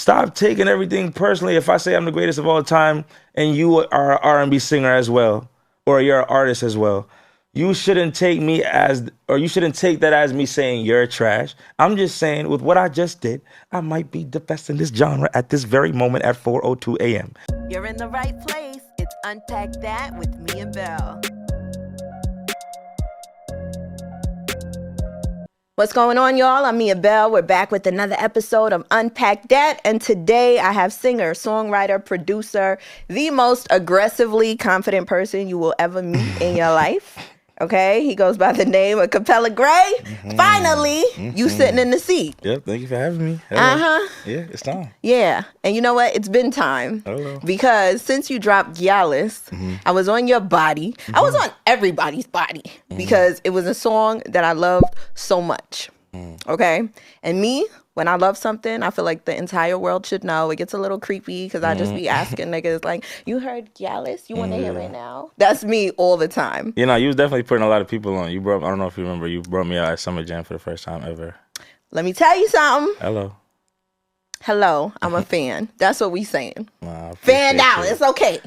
stop taking everything personally. If I say I'm the greatest of all time and you are an R&B singer as well, or you're an artist as well, you shouldn't take me as, or you shouldn't take that as me saying you're trash. I'm just saying with what I just did, I might be the best in this genre at this very moment at 4:02 a.m. You're in the right place. It's Unpacked That with Miabelle. What's going on, y'all? I'm Miabelle. We're back with another episode of Unpacked That, and today I have singer, songwriter, producer, the most aggressively confident person you will ever meet in your life. Okay, he goes by the name of Capella Grey. Finally, you sitting in the seat. Yep, thank you for having me. Hello. Yeah, it's time. Yeah, and you know what? It's been time. Hello. Because since you dropped Gyalis, I was on your body. I was on everybody's body because it was a song that I loved so much. Okay? And me, when I love something, I feel like the entire world should know. It gets a little creepy because I just be asking niggas like, you heard Gyalis? You want to hear it now? That's me all the time. You know, you was definitely putting a lot of people on. I don't know if you remember, you brought me out at Summer Jam for the first time ever. Let me tell you something. Hello, I'm a fan. That's what we saying. Nah, Fanned out. It's okay.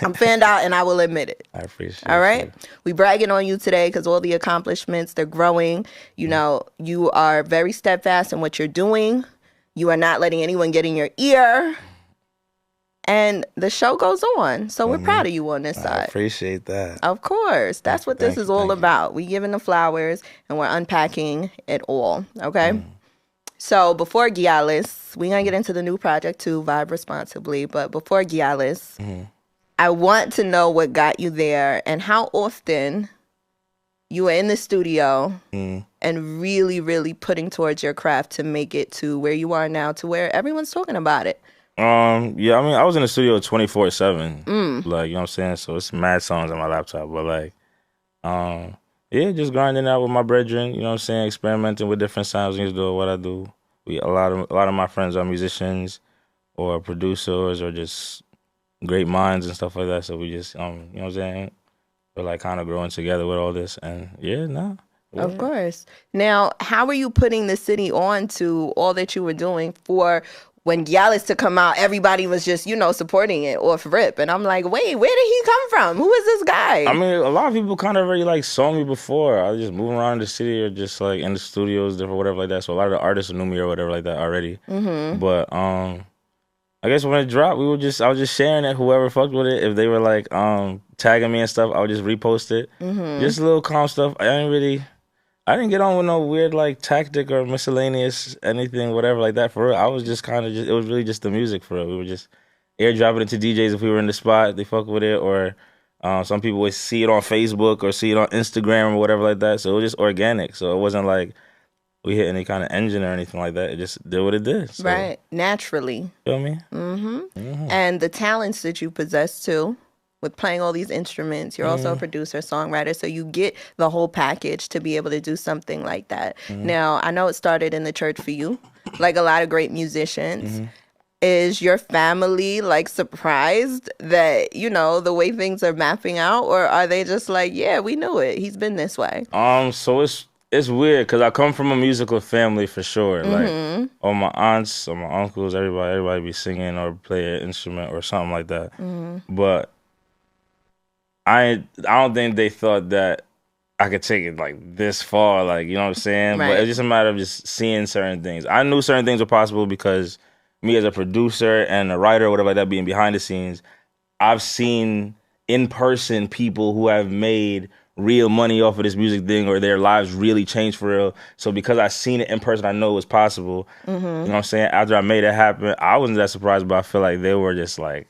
I'm fanned out and I will admit it. I appreciate All right? you. We bragging on you today because all the accomplishments, they're growing. You know, you are very steadfast in what you're doing. You are not letting anyone get in your ear. And the show goes on. So we're proud of you on this I side. appreciate that. Of course. That's what this is all about. We giving the flowers and we're unpacking it all. Okay? So before Gyalis, we're going to get into the new project too, Vibe Responsibly. But before Gyalis, I want to know what got you there and how often you were in the studio and really, really putting towards your craft to make it to where you are now, to where everyone's talking about it. Yeah, I mean, I was in the studio 24/7. Like, you know what I'm saying? So it's mad songs on my laptop. But like, yeah, just grinding out with my brethren, you know what I'm saying? Experimenting with different sounds, doing what I do. A lot of my friends are musicians or producers or just great minds and stuff like that. So we just, you know what I'm saying? We're like kind of growing together with all this. And yeah. Of course. Now, how were you putting the city on to all that you were doing for when Gyalis to come out? Everybody was just, you know, supporting it off rip. And I'm like, wait, where did he come from? Who is this guy? I mean, a lot of people kind of already like saw me before. I was just moving around the city or just like in the studios, different whatever like that. So a lot of the artists knew me or whatever like that already. But I guess when it dropped, I was just sharing it. Whoever fucked with it, if they were like tagging me and stuff, I would just repost it. Just a little calm stuff. I didn't get on with no weird like tactic or miscellaneous anything, whatever like that. For real, I was just kind of it was really just the music for real. We were just airdropping it to DJs if we were in the spot, they fuck with it, or some people would see it on Facebook or see it on Instagram or whatever like that. So it was just organic. So it wasn't like we hit any kind of engine or anything like that. It just did what it did. So, right, naturally. Feel me? And the talents that you possess too, with playing all these instruments. You're also a producer, songwriter, so you get the whole package to be able to do something like that. Now, I know it started in the church for you, like a lot of great musicians. Is your family like surprised that, you know, the way things are mapping out, or are they just like, yeah, we knew it, he's been this way? So it's weird because I come from a musical family for sure. Like all my aunts, all my uncles, everybody be singing or play an instrument or something like that. But I don't think they thought that I could take it like this far, like, you know what I'm saying? Right. But it's just a matter of just seeing certain things. I knew certain things were possible because me as a producer and a writer or whatever like that, being behind the scenes, I've seen in person people who have made real money off of this music thing or their lives really changed for real. So because I seen it in person, I know it was possible. You know what I'm saying? After I made it happen, I wasn't that surprised, but I feel like they were just like,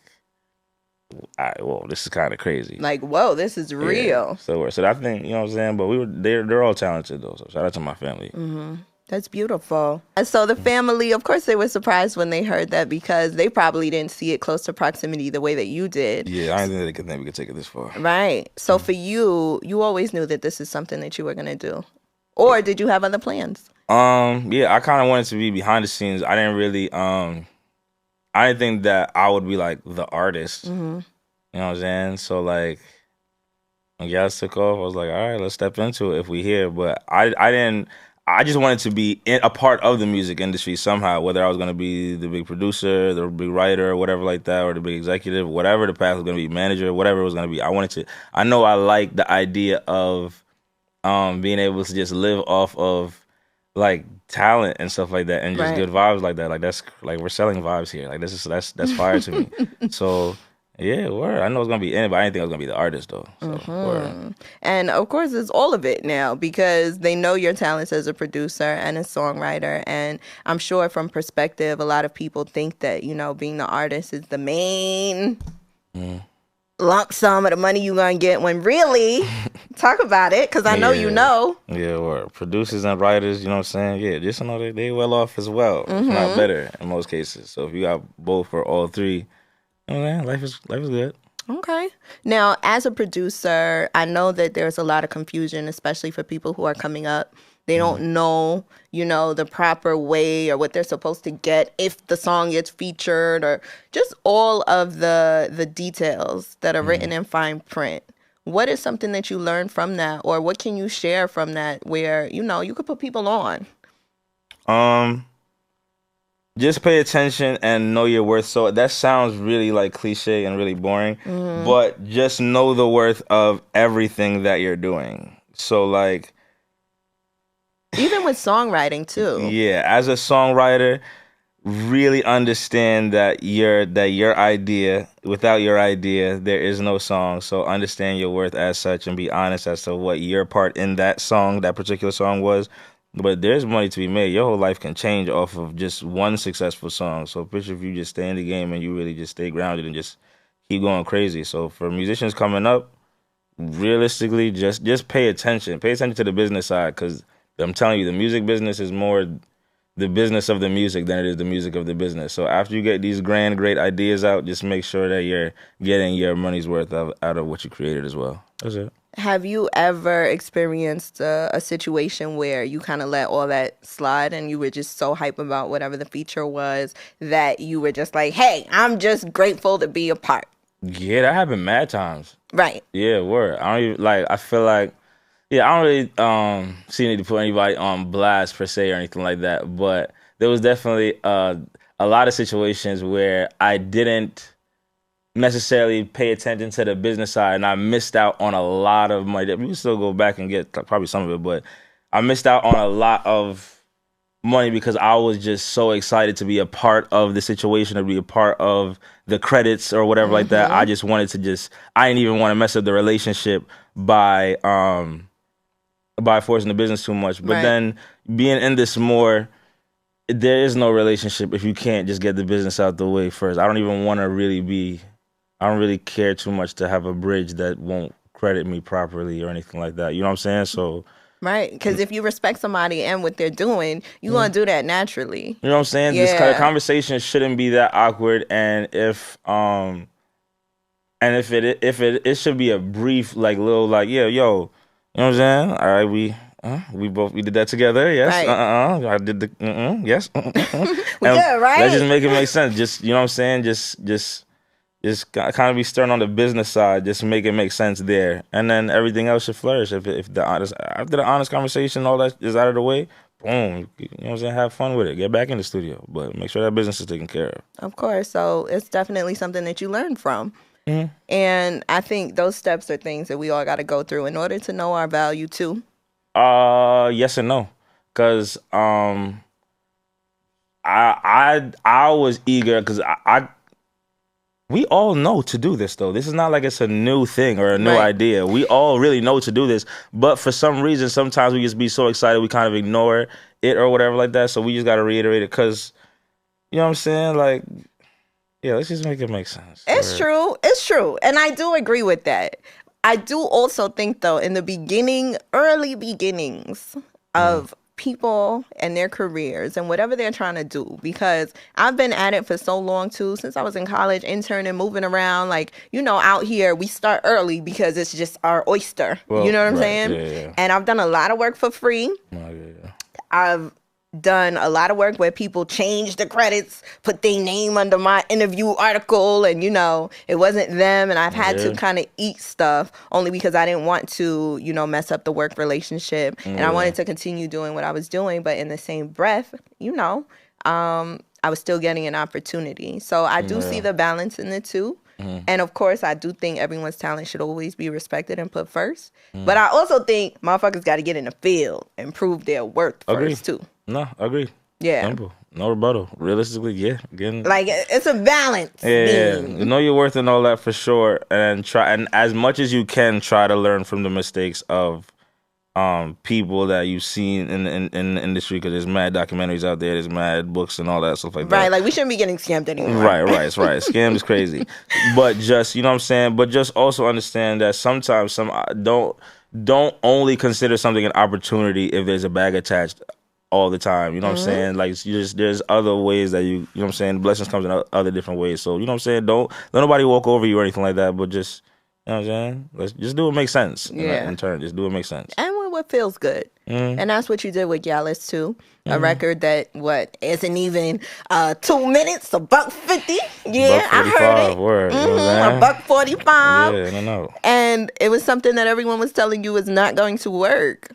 all right, well, this is kind of crazy. Like, whoa, this is real. Yeah. So I think, you know what I'm saying? But they're all talented though. So shout out to my family. That's beautiful. And so the family, of course, they were surprised when they heard that because they probably didn't see it close to proximity the way that you did. Yeah, I didn't think we could take it this far. Right. So for you always knew that this is something that you were going to do. Or did you have other plans? Yeah, I kind of wanted to be behind the scenes. I didn't really, I didn't think that I would be like the artist. You know what I'm saying? So like, when Gyalis took off, I was like, all right, let's step into it if we here. But I I just wanted to be a part of the music industry somehow, whether I was going to be the big producer, the big writer, or whatever like that, or the big executive, whatever the path was going to be, manager, whatever it was going to be. I know I like the idea of being able to just live off of like talent and stuff like that, and just good vibes like that. Like that's like we're selling vibes here. Like that's fire to me. So yeah, word. I know it's gonna be anybody. I didn't think I was gonna be the artist though. So, word. And of course, it's all of it now because they know your talents as a producer and a songwriter. And I'm sure from perspective, a lot of people think that, you know, being the artist is the main lump sum of the money you're going to get, when really, talk about it, because I know you know. Yeah, or producers and writers, you know what I'm saying? Yeah, just know they well off as well, if not better in most cases. So if you got both or all three, you know what I'm saying? Life is good. Okay. Now, as a producer, I know that there's a lot of confusion, especially for people who are coming up. They don't know, you know, the proper way or what they're supposed to get if the song gets featured, or just all of the details that are written in fine print. What is something that you learned from that, or what can you share from that where, you know, you could put people on? Just pay attention and know your worth. So that sounds really like cliche and really boring, but just know the worth of everything that you're doing. So like, even with songwriting too. Yeah, as a songwriter, really understand that your idea, without your idea, there is no song. So understand your worth as such and be honest as to what your part in that song, that particular song was. But there's money to be made. Your whole life can change off of just one successful song. So picture if you just stay in the game and you really just stay grounded and just keep going crazy. So for musicians coming up, realistically, just pay attention. Pay attention to the business side, because I'm telling you, the music business is more the business of the music than it is the music of the business. So after you get these great ideas out, just make sure that you're getting your money's worth out of what you created as well. That's it. Have you ever experienced a situation where you kind of let all that slide and you were just so hype about whatever the feature was that you were just like, hey, I'm just grateful to be a part? Yeah, that happened mad times. Right. Yeah, word. I don't even, like, I feel like, yeah, I don't really see need to put anybody on blast per se or anything like that, but there was definitely a lot of situations where I didn't necessarily pay attention to the business side, and I missed out on a lot of money. We can still go back and get probably some of it, but I missed out on a lot of money because I was just so excited to be a part of the situation, to be a part of the credits or whatever like that. I just wanted to I didn't even want to mess up the relationship by forcing the business too much. But then being in this more, there is no relationship if you can't just get the business out the way first. I don't really care too much to have a bridge that won't credit me properly or anything like that. You know what I'm saying? So right, because if you respect somebody and what they're doing, you're going to do that naturally. You know what I'm saying? Yeah. This kind of conversation shouldn't be that awkward, and if it should be a brief, like, little, like, yeah, yo, you know what I'm saying? All right, we did that together, yes. Right. I did the yes. We good, right? Let's just make it make sense. Just, you know what I'm saying? Just kind of be stern on the business side. Just make it make sense there, and then everything else should flourish. If after the honest conversation, all that is out of the way, boom, you know what I'm saying? Have fun with it. Get back in the studio, but make sure that business is taken care of. Of course. So it's definitely something that you learn from. And I think those steps are things that we all got to go through in order to know our value too. Yes and no, because I was eager because we all know to do this though. This is not like it's a new thing or a new idea. We all really know to do this, but for some reason, sometimes we just be so excited we kind of ignore it or whatever like that. So we just got to reiterate it because, you know what I'm saying? Like, yeah, let's just make it make sense. It's true. It's true. And I do agree with that. I do also think, though, in the early beginnings of people and their careers and whatever they're trying to do, because I've been at it for so long, too, since I was in college, interning, moving around. Like, you know, out here, we start early because it's just our oyster. Well, you know what I'm saying? Yeah. And I've done a lot of work for free. Oh, yeah. I've done a lot of work where people changed the credits, put their name under my interview article, and it wasn't them, and I've had to kind of eat stuff only because I didn't want to mess up the work relationship, and I wanted to continue doing what I was doing, but in the same breath, I was still getting an opportunity. So I do see the balance in the two. And of course, I do think everyone's talent should always be respected and put first. But I also think motherfuckers got to get in the field and prove their worth first, too. No, I agree. Yeah. Simple. No rebuttal. Realistically, yeah. Again, like, it's a balance. Yeah. You know your worth and all that for sure. And as much as you can, try to learn from the mistakes of people that you've seen in the industry, because there's mad documentaries out there, there's mad books and all that stuff like that. Right, like we shouldn't be getting scammed anymore. Right. Scam is crazy. But just, you know what I'm saying? But just also understand that sometimes don't only consider something an opportunity if there's a bag attached all the time. You know what I'm saying? Like, there's other ways that you know what I'm saying? Blessings comes in other different ways. So, you know what I'm saying? Don't let nobody walk over you or anything like that, but just, you know what I'm saying? Let's just do what makes sense. In turn, just do what makes sense. And what feels good. And that's what you did with Gallus too. A record that isn't even 2 minutes, $1.50. Yeah, I heard it. Word, $1.45. Yeah, I know. And it was something that everyone was telling you was not going to work.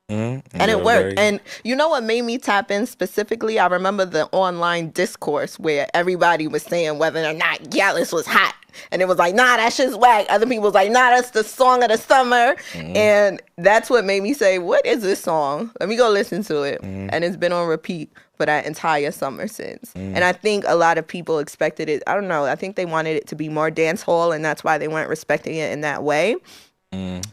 And it worked. And you know what made me tap in specifically? I remember the online discourse where everybody was saying whether or not Gallus was hot. And it was like, nah, that shit's whack. Other people was like, nah, that's the song of the summer. And that's what made me say, what is this song? Let me go listen to it. And it's been on repeat for that entire summer since. And I think a lot of people expected it. I don't know. I think they wanted it to be more dance hall, and that's why they weren't respecting it in that way.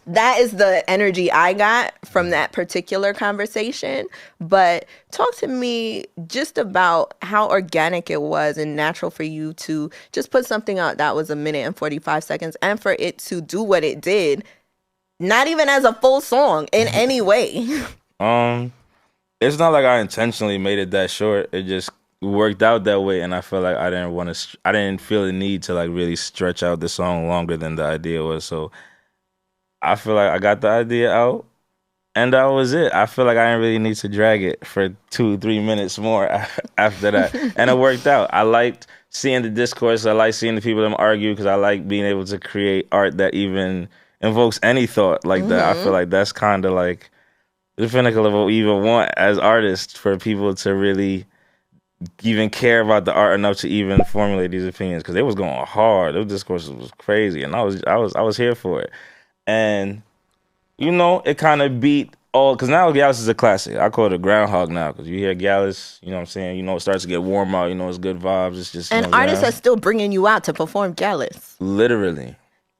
That is the energy I got from that particular conversation. But talk to me just about how organic it was and natural for you to just put something out that was 1 minute and 45 seconds and for it to do what it did, not even as a full song in any way. It's not like I intentionally made it that short. It just worked out that way, and I felt like I didn't feel the need to like really stretch out the song longer than the idea was. So I feel like I got the idea out, and that was it. I feel like I didn't really need to drag it for 2-3 minutes more after that. And it worked out. I liked seeing the discourse. I liked seeing the people them argue, because I like being able to create art that even invokes any thought like that. I feel like that's kind of like the pinnacle of what we even want as artists, for people to really even care about the art enough to even formulate these opinions, because they was going hard. Those discourses was crazy, and I was here for it. And, it kind of beat all, because now Gallus is a classic. I call it a groundhog now, because you hear Gallus, you know what I'm saying? It starts to get warm out, it's good vibes. It's just, and artists are still bringing you out to perform Gallus. Literally,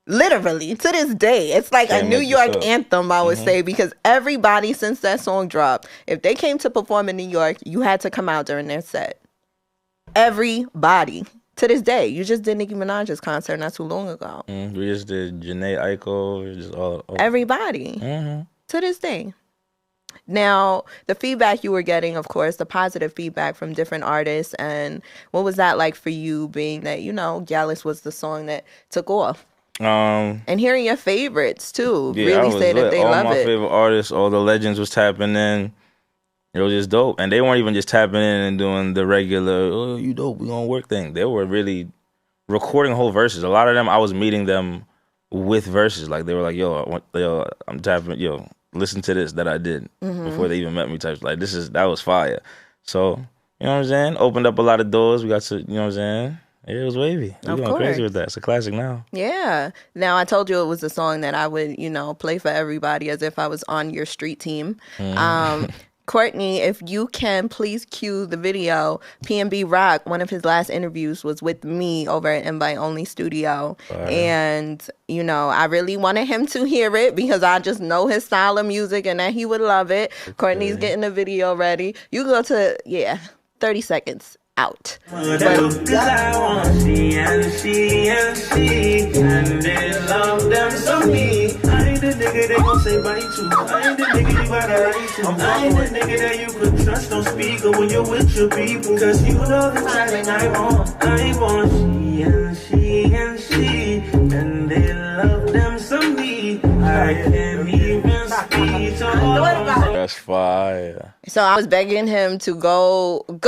to this day. It's like a New York anthem, I would say, because everybody since that song dropped, if they came to perform in New York, you had to come out during their set. Everybody. To this day. You just did Nicki Minaj's concert not too long ago. We just did Janae Aiko. Just all. Everybody. To this day. Now, the feedback you were getting, of course, the positive feedback from different artists, and what was that like for you, being that, Gallus was the song that took off? And hearing your favorites, too. Yeah, really say that they love it. All my favorite artists, all the legends was tapping in. It was just dope. And they weren't even just tapping in and doing the regular, oh, you dope, we gonna work thing. They were really recording whole verses. A lot of them, I was meeting them with verses. Like, they were like, yo, I'm tapping, listen to this that I did before they even met me type. Like, that was fire. So, you know what I'm saying? Opened up a lot of doors. We got to, you know what I'm saying? It was wavy. We're going crazy with that. It's a classic now. Yeah. Now, I told you it was a song that I would, play for everybody as if I was on your street team. Courtney, if you can please cue the video. PNB Rock, one of his last interviews was with me over at Invite Only Studio. And, I really wanted him to hear it because I just know his style of music and that he would love it. Okay. Courtney's getting the video ready. You go to, 30 seconds out. But, I want to see and see and they love them so me. I ain't the nigga they gon' say bye to. I ain't the nigga you gotta write to. I ain't the nigga that you could trust on speaker when you're with your people. Cause you know the timing I want. I want to see and they love them some me. I can't even speak to all. That's fire. So I was begging him to go make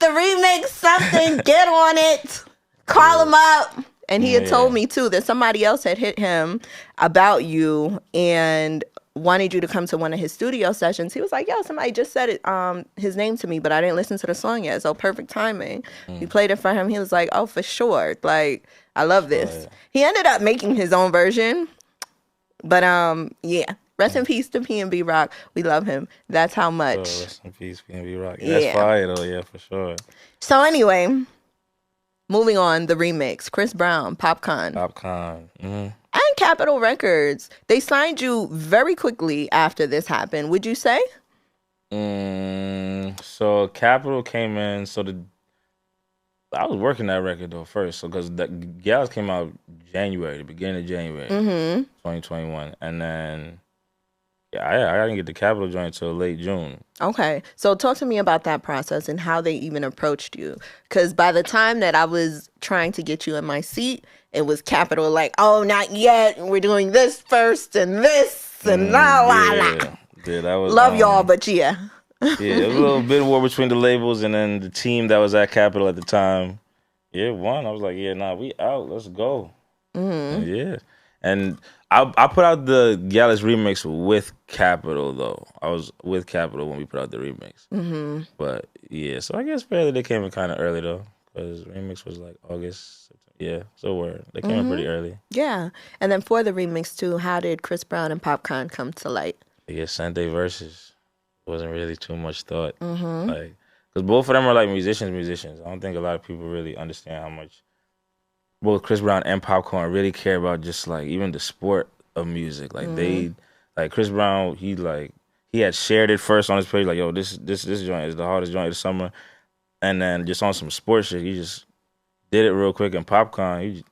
the remix something, get on it, call him up. And he had told me too that somebody else had hit him about you and wanted you to come to one of his studio sessions. He was like, yo, somebody just said it, his name to me, but I didn't listen to the song yet. So perfect timing. We played it for him. He was like, oh, for sure. Like, I love this. He ended up making his own version. But yeah. Rest in peace to P&B Rock. We love him. That's how much. Rest in peace, P&B Rock. That's fire though, yeah, for sure. So anyway, moving on, the remix. Chris Brown, Popcorn. And Capitol Records. They signed you very quickly after this happened, would you say? So Capitol came in, I was working that record though first, so because the Gals came out January, the beginning of January, 2021, and then I didn't get the Capitol joint until late June. Okay, so talk to me about that process and how they even approached you, because by the time that I was trying to get you in my seat, it was Capitol like, oh, not yet, we're doing this first and this and la la la. Yeah, that was love y'all, but yeah. Yeah, it was a little bit of war between the labels and then the team that was at Capitol at the time. Yeah, one. I was like, yeah, nah, we out. Let's go. Yeah. And I put out the Gallus remix with Capitol, though. I was with Capitol when we put out the remix. But, yeah, so I guess fairly they came in kind of early, though, because remix was like August, September. Yeah, so they came in pretty early. Yeah. And then for the remix, too, how did Chris Brown and Popcorn come to light? Yeah, sent their verses. Wasn't really too much thought, like, because both of them are like musicians. I don't think a lot of people really understand how much both Chris Brown and Popcorn really care about just like even the sport of music. Like they, like Chris Brown, he had shared it first on his page, like, yo, this joint is the hardest joint of the summer, and then just on some sports shit, he just did it real quick. And Popcorn, he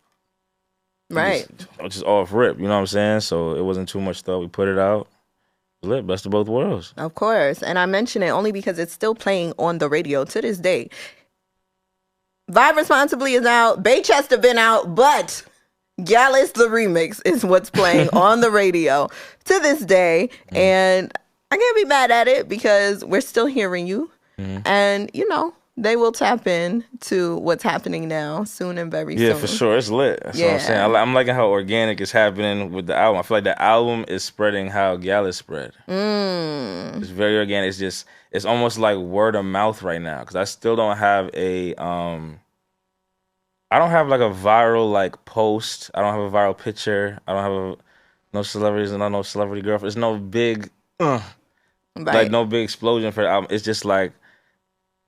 just off rip, you know what I'm saying? So it wasn't too much thought. We put it out. Lit, best of both worlds. Of course. And I mention it only because it's still playing on the radio to this day. Vibe Responsibly is out. Baychester been out, but Gallus the remix is what's playing on the radio to this day. And I can't be mad at it because we're still hearing you. And, you know, they will tap in to what's happening now soon and very soon. Yeah, for sure. It's lit. That's what I'm saying. I'm liking how organic is happening with the album. I feel like the album is spreading how Gallus spread. It's very organic. It's almost like word of mouth right now, because I still don't have I don't have like a viral like post. I don't have a viral picture. I don't have no celebrities and no celebrity girlfriend. There's no big like no big explosion for the album. It's just like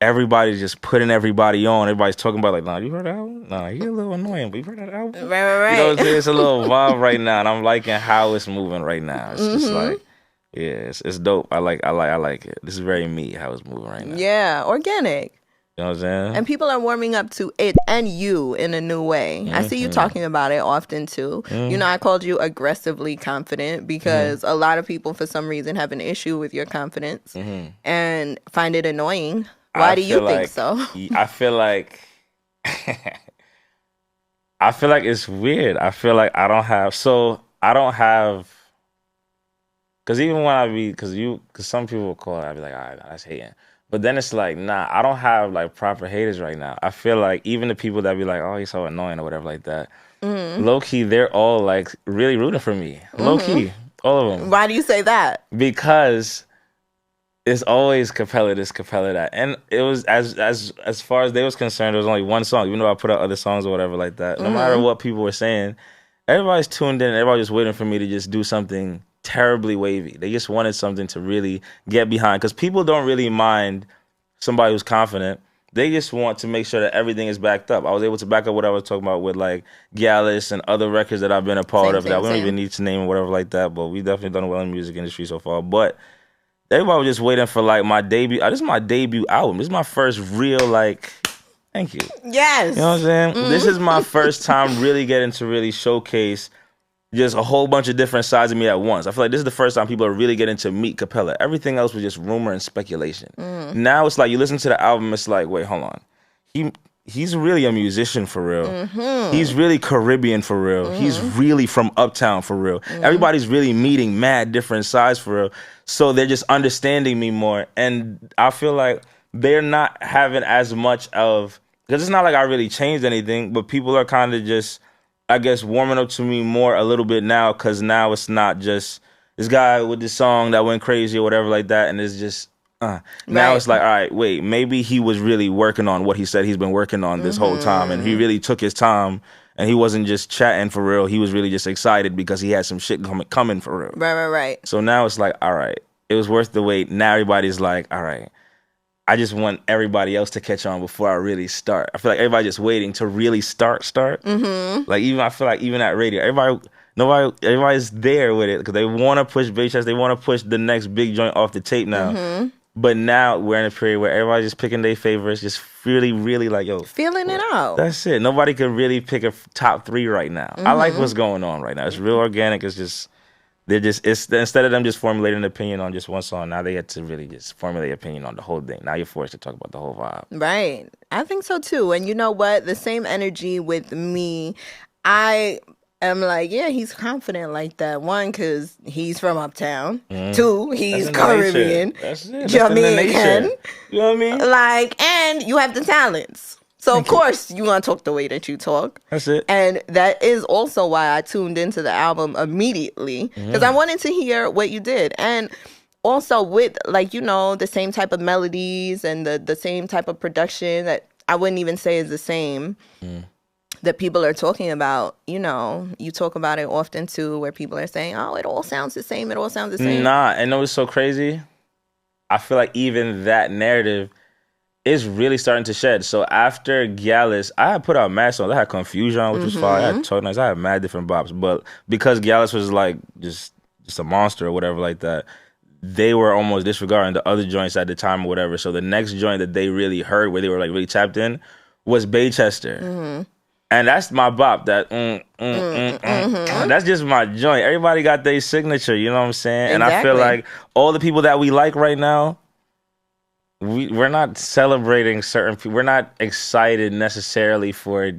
everybody's just putting everybody on. Everybody's talking about like, nah, you heard that album? Nah, you're a little annoying, but you heard that album? Right. You know what I'm saying? It's a little vibe right now, and I'm liking how it's moving right now. It's just like, yeah, it's dope. I like it. This is very me, how it's moving right now. Yeah, organic. You know what I'm saying? And people are warming up to it and you in a new way. I see you talking about it often too. You know, I called you aggressively confident because a lot of people for some reason have an issue with your confidence and find it annoying. Why do you think so? I feel like it's weird. I feel like I don't have, because even when because some people will call it, I'd be like, all right, that's hating. But then it's like, nah, I don't have like proper haters right now. I feel like even the people that be like, oh, he's so annoying or whatever like that, low key, they're all like really rooting for me. Low key, all of them. Why do you say that? Because it's always Capella this, Capella that. And it was, as far as they was concerned, there was only one song, even though I put out other songs or whatever like that. No matter what people were saying, everybody's tuned in. Everybody's just waiting for me to just do something terribly wavy. They just wanted something to really get behind. Because people don't really mind somebody who's confident. They just want to make sure that everything is backed up. I was able to back up what I was talking about with like Gallus and other records that I've been a part of. That we don't even need to name or whatever like that. But we definitely done well in the music industry so far. But everybody was just waiting for like my debut. This is my debut album. This is my first real like. Thank you. Yes. You know what I'm saying? This is my first time really getting to really showcase just a whole bunch of different sides of me at once. I feel like this is the first time people are really getting to meet Capella. Everything else was just rumor and speculation. Now it's like you listen to the album, it's like, wait, hold on. he's really a musician for real. He's really Caribbean for real. He's really from Uptown for real. Everybody's really meeting mad different sides for real. So they're just understanding me more. And I feel like they're not having as much of, because it's not like I really changed anything, but people are kind of just, I guess, warming up to me more a little bit now, because now it's not just this guy with this song that went crazy or whatever like that, and it's just, now it's like, all right, wait, maybe he was really working on what he said he's been working on this whole time, and he really took his time, and he wasn't just chatting for real. He was really just excited because he had some shit coming for real. Right. So now it's like, all right, it was worth the wait. Now everybody's like, all right, I just want everybody else to catch on before I really start. I feel like everybody's just waiting to really start. Like, even I feel like even at radio, everybody's there with it because they want to push bass chest. They want to push the next big joint off the tape now. But now we're in a period where everybody's just picking their favorites, just really like, yo, feeling it out. That's it. Nobody can really pick a top 3 right now. I like what's going on right now. It's real organic. It's just, it's instead of them just formulating an opinion on just one song, now they get to really just formulate an opinion on the whole thing. Now you're forced to talk about the whole vibe. Right. I think so too. And you know what? The same energy with me. I'm like, yeah, he's confident like that. 1, because he's from Uptown. 2, he's Caribbean. That's it. Jamaican. You know what I mean? Like, and you have the talents. So, of course, you want to talk the way that you talk. That's it. And that is also why I tuned into the album immediately. Because I wanted to hear what you did. And also with, like, you know, the same type of melodies and the same type of production that I wouldn't even say is the same. That people are talking about, you know, you talk about it often too, where people are saying, oh, it all sounds the same. Nah, and know what's so crazy? I feel like even that narrative is really starting to shed. So after Gallus, I had put out mad songs. I had Confusion, which was fire. I had Talk Nice. I had mad different bops. But because Gallus was like just a monster or whatever like that, they were almost disregarding the other joints at the time or whatever. So the next joint that they really heard, where they were like really tapped in, was Baychester. And that's my bop. That that's just my joint. Everybody got their signature, you know what I'm saying? And I feel like all the people that we like right now, we're not celebrating certain people. We're not excited necessarily for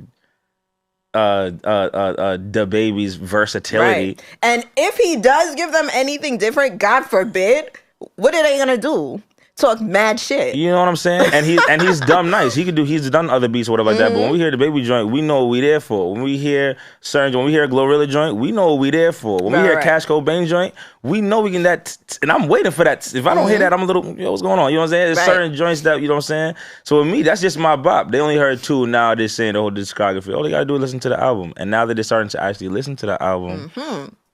the baby's versatility. Right. And if he does give them anything different, God forbid, what are they gonna do? Talk mad shit. You know what I'm saying? And he's dumb nice. He's done other beats or whatever like that. But when we hear the baby joint, we know what we there for. When we hear Glorilla joint, we know what we there for. When we hear Cash Cobain joint, we know we can that. And I'm waiting for that. If I don't hear that, I'm a little, what's going on? You know what I'm saying? There's certain joints that, you know what I'm saying? So with me, that's just my bop. They only heard 2. Now they're saying the whole discography. All they gotta do is listen to the album. And now that they're starting to actually listen to the album,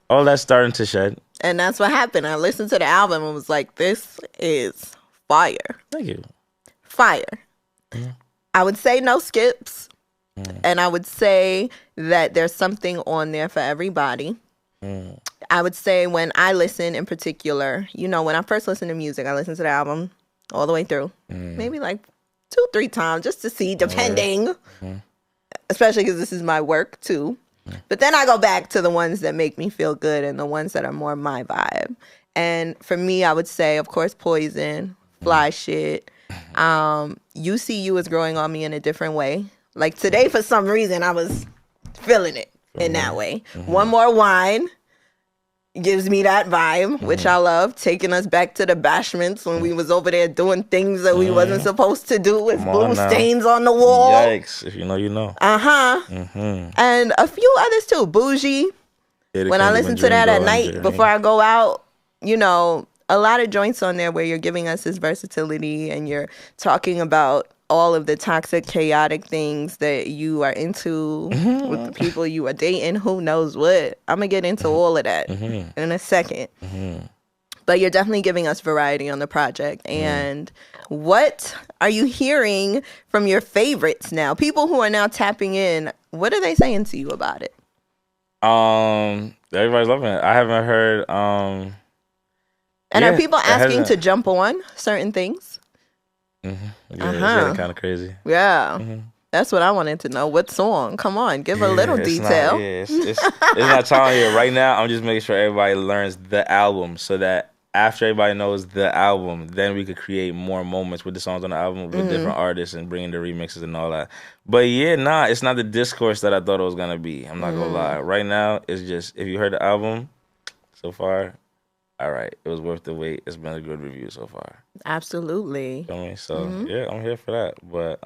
all that's starting to shed. And that's what happened. I listened to the album and was like, this is fire. Thank you. Fire. I would say no skips. And I would say that there's something on there for everybody. I would say when I listen in particular, you know, when I first listen to music, I listen to the album all the way through. Maybe like 2-3 times just to see, depending. Especially because this is my work too. But then I go back to the ones that make me feel good and the ones that are more my vibe. And for me, I would say, of course, Poison, Fly Shit. UCU is growing on me in a different way. Like today, for some reason, I was feeling it in that way. One More Wine gives me that vibe, which I love. Taking us back to the bashments when we was over there doing things that we wasn't supposed to do with blue stains on the wall. Yikes. If you know, you know. And a few others too. Bougie. When I listen to that at night before I go out, you know, a lot of joints on there where you're giving us this versatility and you're talking about all of the toxic, chaotic things that you are into with the people you are dating, who knows what. I'm going to get into all of that in a second. But you're definitely giving us variety on the project. And what are you hearing from your favorites now? People who are now tapping in, what are they saying to you about it? Everybody's loving it. I haven't heard... And are people asking to jump on certain things? Yeah, it's kind of crazy. Yeah. That's what I wanted to know. What song? Come on, give a little detail. It's not telling you right now. I'm just making sure everybody learns the album so that after everybody knows the album, then we could create more moments with the songs on the album with different artists and bringing the remixes and all that. But yeah, it's not the discourse that I thought it was gonna be. I'm not gonna lie. Right now, it's just if you heard the album so far, all right, it was worth the wait. It's been a good review so far. Absolutely. You know what I mean? So yeah, I'm here for that. But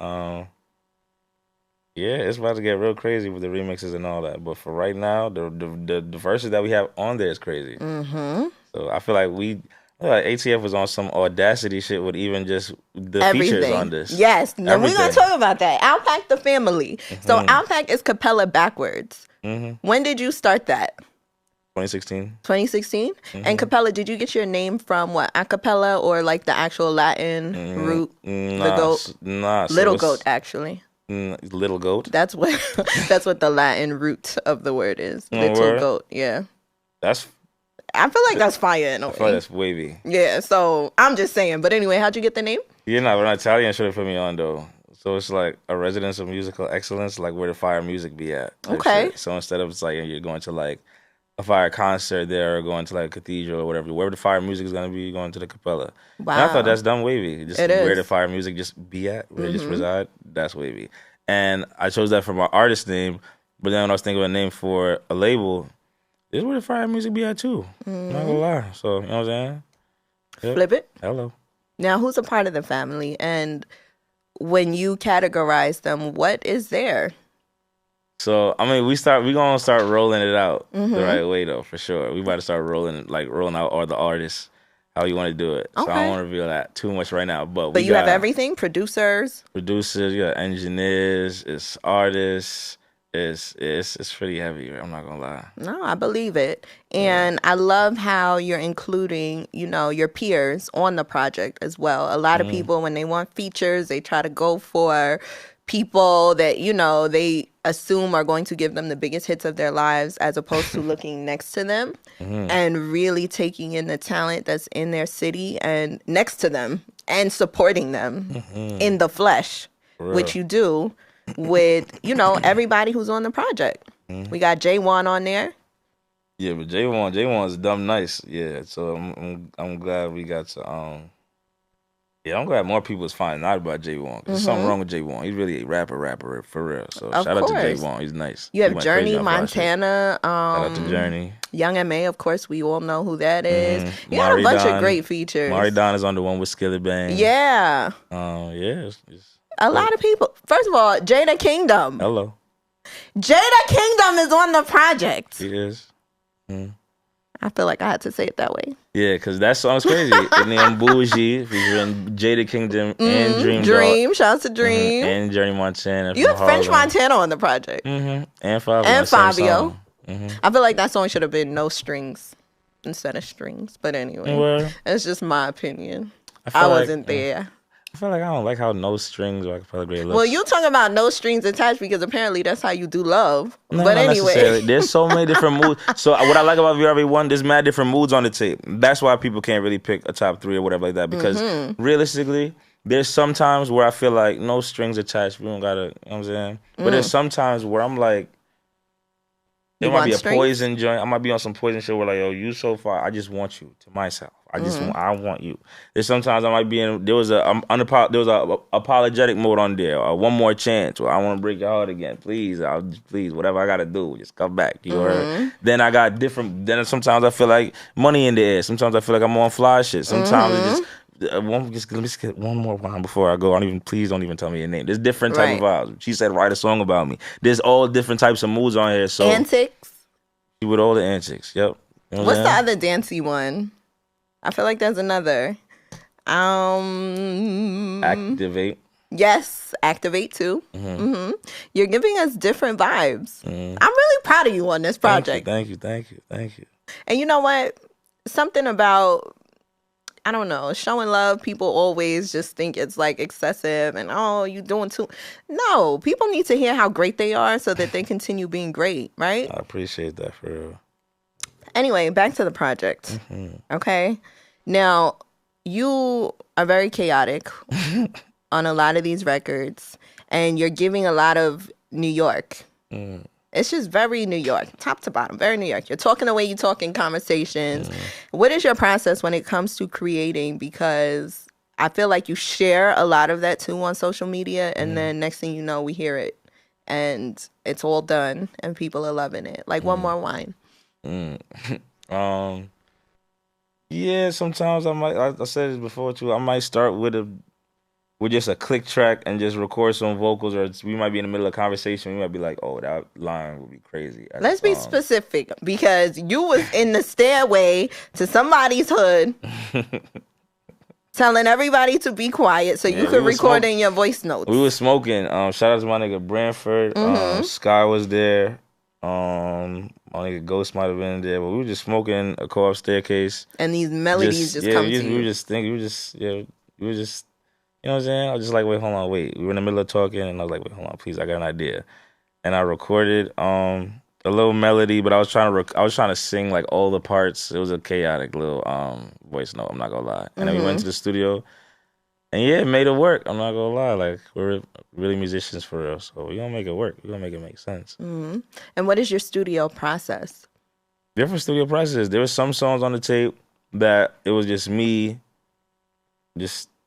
yeah, it's about to get real crazy with the remixes and all that. But for right now, the verses that we have on there is crazy. So I feel like ATF was on some audacity shit with even just the features on this. Yes, we're gonna talk about that. Unpacked the family. So Unpacked is Capella backwards. When did you start that? 2016. 2016? And Capella, did you get your name from what? Acapella or like the actual Latin root? The goat? Little goat, actually. Little goat? That's what the Latin root of the word is. Little goat, yeah. I feel like that's fire in a way. I feel like that's wavy. Yeah, so I'm just saying. But anyway, how'd you get the name? Yeah, but an Italian should have put me on, though. So it's like a residence of musical excellence, like where the fire music be at. Okay. Shit. So instead of it's like you're going to like a fire concert there or going to like a cathedral or wherever the fire music is going to be, you're going to the Capella. Wow. And I thought that's dumb wavy. Just where the fire music just be at, where it just reside, that's wavy. And I chose that for my artist name, but then when I was thinking of a name for a label, this is where the fire music be at too. I'm not gonna lie. So, you know what I'm saying? Yep. Flip it. Hello. Now, who's a part of the family? And when you categorize them, what is there? So, I mean, we gonna start rolling it out the right way though, for sure. We about to start rolling out all the artists, how you want to do it. Okay. So I don't want to reveal that too much right now. But you have everything? Producers, you got engineers, it's artists. It's pretty heavy. I'm not gonna lie. No, I believe it. And I love how you're including, your peers on the project as well. A lot of people, when they want features, they try to go for people that, they assume are going to give them the biggest hits of their lives, as opposed to looking next to them and really taking in the talent that's in their city and next to them and supporting them in the flesh, which you do with, everybody who's on the project. We got J1 on there. Yeah, but J1 is dumb nice. Yeah, so I'm glad we got to I'm glad more people is finding out about J1. There's something wrong with J1. He's really a rapper for real. So shout out to J1. He's nice. You have Journey, Montana. Shout out to Journey. Young M.A., of course, we all know who that is. You got a bunch of great features. Mari Don is on the one with Skillet Bang. Yeah. Yeah. A lot of people. First of all, Jada Kingdom. Hello. Jada Kingdom is on the project. He is. I feel like I had to say it that way. Yeah, because that song's crazy. And then Bougie, featuring Jada Kingdom and Dream. Shout out to Dream. And Journey Montana. You have French Montana on the project. And Fabio. And Fabio. I feel like that song should have been no strings instead of strings. But anyway, that's just my opinion. I wasn't there. I feel like I don't like how no strings or Capella Grey looks. Well, you talking about no strings attached because apparently that's how you do love. No, but not anyway. Necessarily. There's so many different moods. So what I like about VRV1, there's mad different moods on the tape. That's why people can't really pick a top 3 or whatever like that. Because realistically, there's some times where I feel like no strings attached. We don't gotta, you know what I'm saying? But there's some times where I'm like, there might be a poison joint. I might be on some poison shit where like, yo, you so far, I just want you to myself. I want you. There's sometimes I might be in. There was a apologetic mode on there. One more chance. Or I want to break your heart again. Please, whatever I gotta do, just come back. You heard? Then I got different. Then sometimes I feel like money in the air. Sometimes I feel like I'm on fly shit. Sometimes it just. Let me just get one more one before I go. Please don't even tell me your name. There's different type of vibes. She said, write a song about me. There's all different types of moods on here. So antics. With all the antics. Yep. You know What's the other dancey one? I feel like there's another. Activate. Yes, Activate too. You're giving us different vibes. I'm really proud of you on this project. Thank you. And you know what? Something about, I don't know, showing love, people always just think it's like excessive and, oh, you doing too. No, people need to hear how great they are so that they continue being great, right? I appreciate that for real. Anyway, back to the project. Okay? Now, you are very chaotic on a lot of these records, and you're giving a lot of New York. It's just very New York, top to bottom, very New York. You're talking the way you talk in conversations. What is your process when it comes to creating? Because I feel like you share a lot of that too on social media, and then next thing you know, we hear it, and it's all done, and people are loving it. Like One More Wine. Yeah, sometimes I might. I said this before too. I might start with just a click track and just record some vocals, or we might be in the middle of a conversation. We might be like, "Oh, that line would be crazy." Let's be specific, because you was in the stairway to somebody's hood, telling everybody to be quiet so you could record in your voice notes. We was smoking. Shout out to my nigga Branford. Sky was there. My nigga Ghost might have been there, but we were just smoking a co-op staircase. And these melodies just come to you. We were just thinking, we were just, you know what I'm saying? I was just like, wait, hold on, wait. We were in the middle of talking, and I was like, wait, hold on, please, I got an idea. And I recorded a little melody, but I was trying to sing like all the parts. It was a chaotic little voice note, I'm not gonna lie. And then we went to the studio, and yeah, it made it work. I'm not gonna lie, like we're really musicians for real, so we gonna make it work. We gonna make it make sense. And what is your studio process? Different studio processes. There were some songs on the tape that it was just me,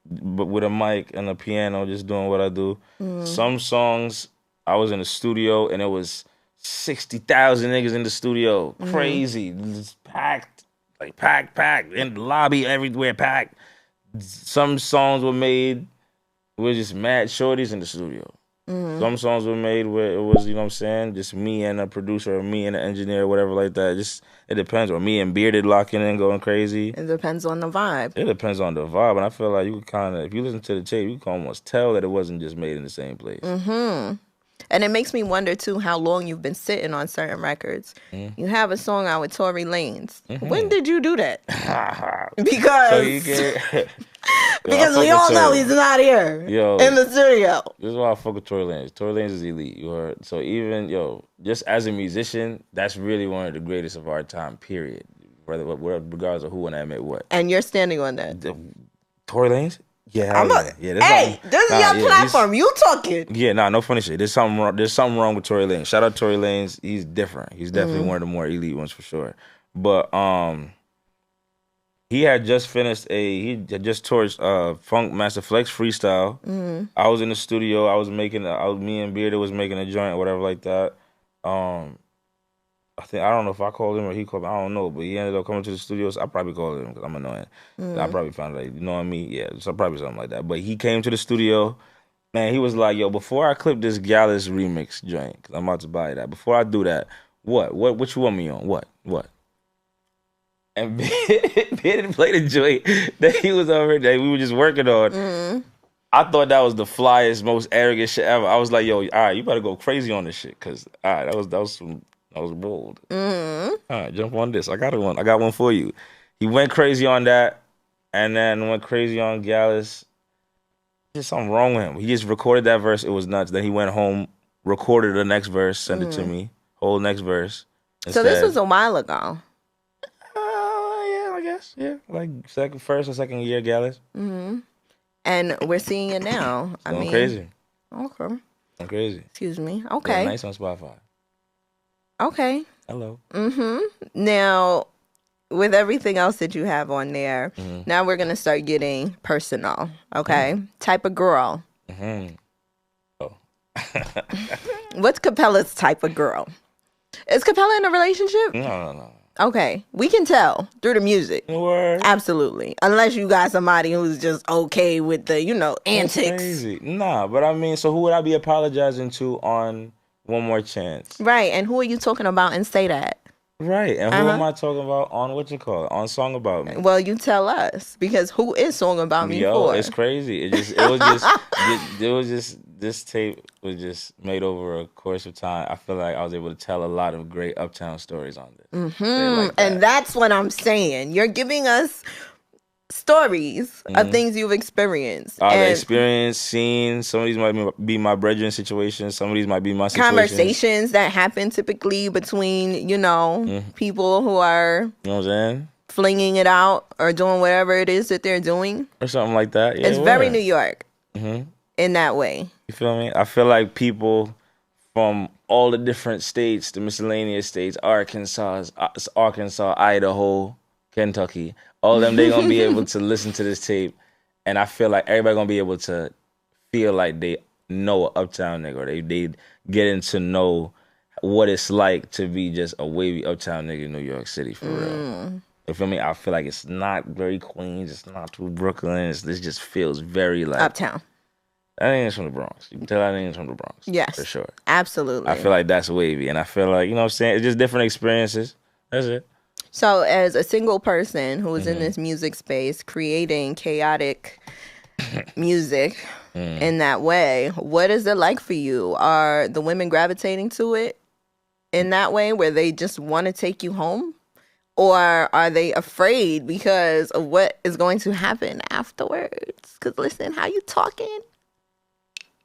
but with a mic and a piano, just doing what I do. Some songs I was in the studio and it was 60,000 niggas in the studio, crazy, just packed, in the lobby, everywhere packed. Some songs were made with just mad shorties in the studio. Some songs were made where it was, you know what I'm saying, just me and a producer or me and an engineer or whatever like that. Just, it depends. Or me and Bearded locking in, going crazy. It depends on the vibe. It depends on the vibe. And I feel like you could kind of, if you listen to the tape, you can almost tell that it wasn't just made in the same place. And it makes me wonder, too, how long you've been sitting on certain records. You have a song out with Tory Lanez. When did you do that? Because... Because we all know he's not here in the studio. This is why I fuck with Tory Lanez. Tory Lanez is elite. You heard? So even, just as a musician, that's really one of the greatest of our time, period. Regardless of who and I admit what. And you're standing on that. Tory Lanez? Yeah. This is your platform. You talking. Yeah, no funny shit. There's something wrong with Tory Lanez. Shout out Tory Lanez. He's different. He's definitely one of the more elite ones for sure. But, he had just finished torched Funk Master Flex freestyle. I was in the studio. Me and Bearded was making a joint or whatever like that. I don't know if I called him or he called me. I don't know, but he ended up coming to the studio. So I probably called him because I'm annoying. I probably found out, you know what I mean? Yeah, so probably something like that. But he came to the studio. Man, he was like, yo, before I clip this Gallus remix joint, because I'm about to buy that. Before I do that, what you want me on? What? And Bearded played a joint that he was over that we were just working on. I thought that was the flyest, most arrogant shit ever. I was like, yo, all right, you better go crazy on this shit, because all right, that was bold. All right, jump on this. I got one for you. He went crazy on that, and then went crazy on Gallus. There's something wrong with him. He just recorded that verse. It was nuts. Then he went home, recorded the next verse, sent it to me, whole next verse. So this was a while ago. I guess, yeah, like first or second year Gallus. And we're seeing it now. I'm crazy. Okay. I'm crazy. Excuse me. Okay. Nice on Spotify. Okay. Hello. Now, with everything else that you have on there, now we're gonna start getting personal. Okay. Type of girl. Oh. What's Capella's type of girl? Is Capella in a relationship? No. Okay, we can tell through the music. Word. Absolutely. Unless you got somebody who's just okay with the, antics. That's crazy. Nah, but I mean, so who would I be apologizing to on One More Chance? Right, and who are you talking about and say that? Right, and who am I talking about on on Song About Me? Well, you tell us, because who is Song About Me for? It's crazy. It was just this tape was just made over a course of time. I feel like I was able to tell a lot of great Uptown stories on this. And that's what I'm saying. You're giving us stories of things you've experienced. Experienced, seen. Some of these might be my brethren situations. Some of these might be my situations. Conversations that happen typically between, people who are... You know what I'm saying? Flinging it out or doing whatever it is that they're doing. Or something like that. Yeah, it's very New York in that way. You feel me? I feel like people from all the different states, the miscellaneous states, Arkansas, Idaho, Kentucky, all of them, they gonna be able to listen to this tape, and I feel like everybody gonna be able to feel like they know an uptown nigga, or they getting to know what it's like to be just a wavy uptown nigga in New York City, for real. You feel me? I feel like it's not very Queens, it's not too Brooklyn, this just feels very like uptown. That nigga's from the Bronx. You can tell that nigga's from the Bronx. Yes. For sure. Absolutely. I feel like that's wavy. And I feel like, you know what I'm saying? It's just different experiences. That's it. So as a single person who is in this music space, creating chaotic music in that way, what is it like for you? Are the women gravitating to it in that way where they just want to take you home? Or are they afraid because of what is going to happen afterwards? Because listen, how you talking?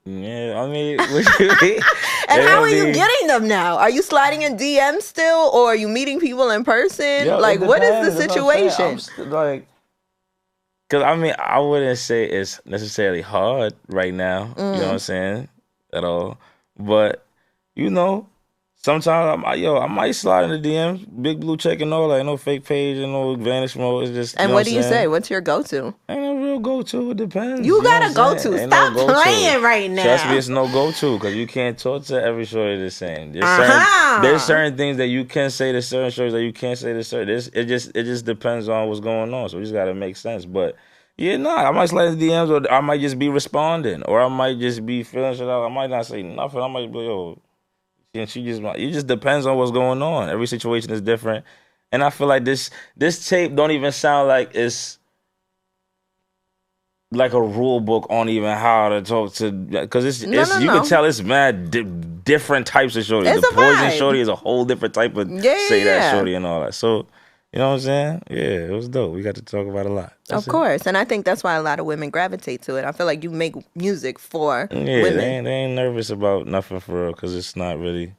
Yeah, I mean, what you mean? And how are you getting them now? Are you sliding in DMs still, or are you meeting people in person? Yo, like, what is the situation? Like, because I mean, I wouldn't say it's necessarily hard right now. You know what I'm saying? At all. But, you know, sometimes I might slide in the DMs, big blue check and all, like no fake page and no vanish mode. It's just. And what do you say? What's your go-to? Ain't no real go-to. It depends. You got a go-to. Stop playing right now. Trust me, it's no go-to because you can't talk to every shorty the same. There's certain things that you can say to certain shorties that you can't say to certain. It just depends on what's going on. So we just gotta make sense. But yeah, I might slide in the DMs, or I might just be responding, or I might just be feeling shit out. I might not say nothing. I might be yo. And it just depends on what's going on. Every situation is different. And I feel like this tape don't even sound like it's like a rule book on even how to talk to, because you can tell it's mad different types of shorty. The poison shorty is a whole different type of that shorty and all that. So, you know what I'm saying? Yeah, it was dope. We got to talk about a lot. Of course. And I think that's why a lot of women gravitate to it. I feel like you make music for women. They ain't nervous about nothing for real, because it's not really,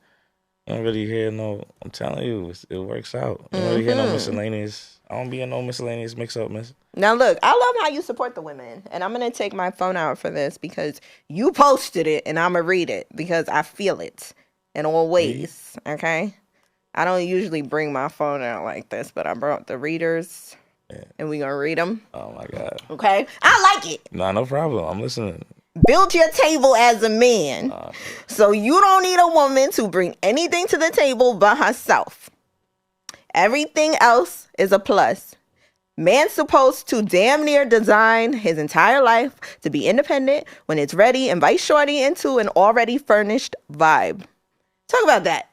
I don't really hear no, I'm telling you, it works out. I don't really hear no miscellaneous. I don't be in no miscellaneous mix-up, miss. Now, look, I love how you support the women. And I'm going to take my phone out for this because you posted it and I'm going to read it because I feel it in all ways, okay? I don't usually bring my phone out like this, but I brought the readers, and we're going to read them. Oh, my God. Okay? I like it. Nah, no problem. I'm listening. Build your table as a man. So you don't need a woman to bring anything to the table but herself. Everything else is a plus. Man's supposed to damn near design his entire life to be independent. When it's ready, invite shorty into an already furnished vibe. Talk about that.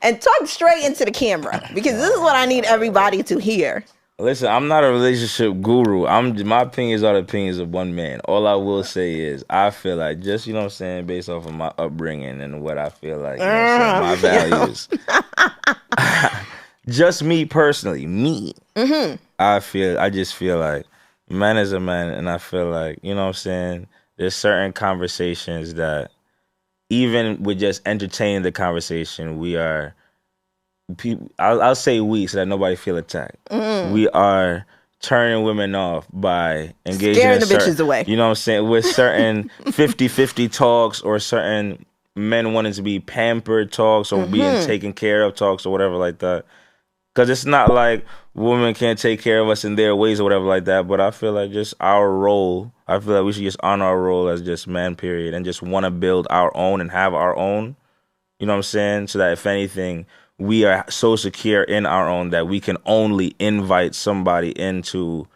And talk straight into the camera, because this is what I need everybody to hear. Listen, I'm not a relationship guru. My opinions are the opinions of one man. All I will say is I feel like, just, you know what I'm saying, based off of my upbringing and what I feel like, you know what I'm saying, my values. Just me personally, I just feel like man is a man, and I feel like, you know what I'm saying, there's certain conversations that even with just entertaining the conversation, we are people. I'll say we so that nobody feel attacked. We are turning women off by engaging scaring the bitches away. You know what I'm saying? With certain 50-50 talks, or certain men wanting to be pampered talks, or being taken care of talks, or whatever like that. Because it's not like women can't take care of us in their ways or whatever like that. But I feel like just our role, I feel like we should just honor our role as just man, period, and just want to build our own and have our own. You know what I'm saying? So that if anything, we are so secure in our own that we can only invite somebody into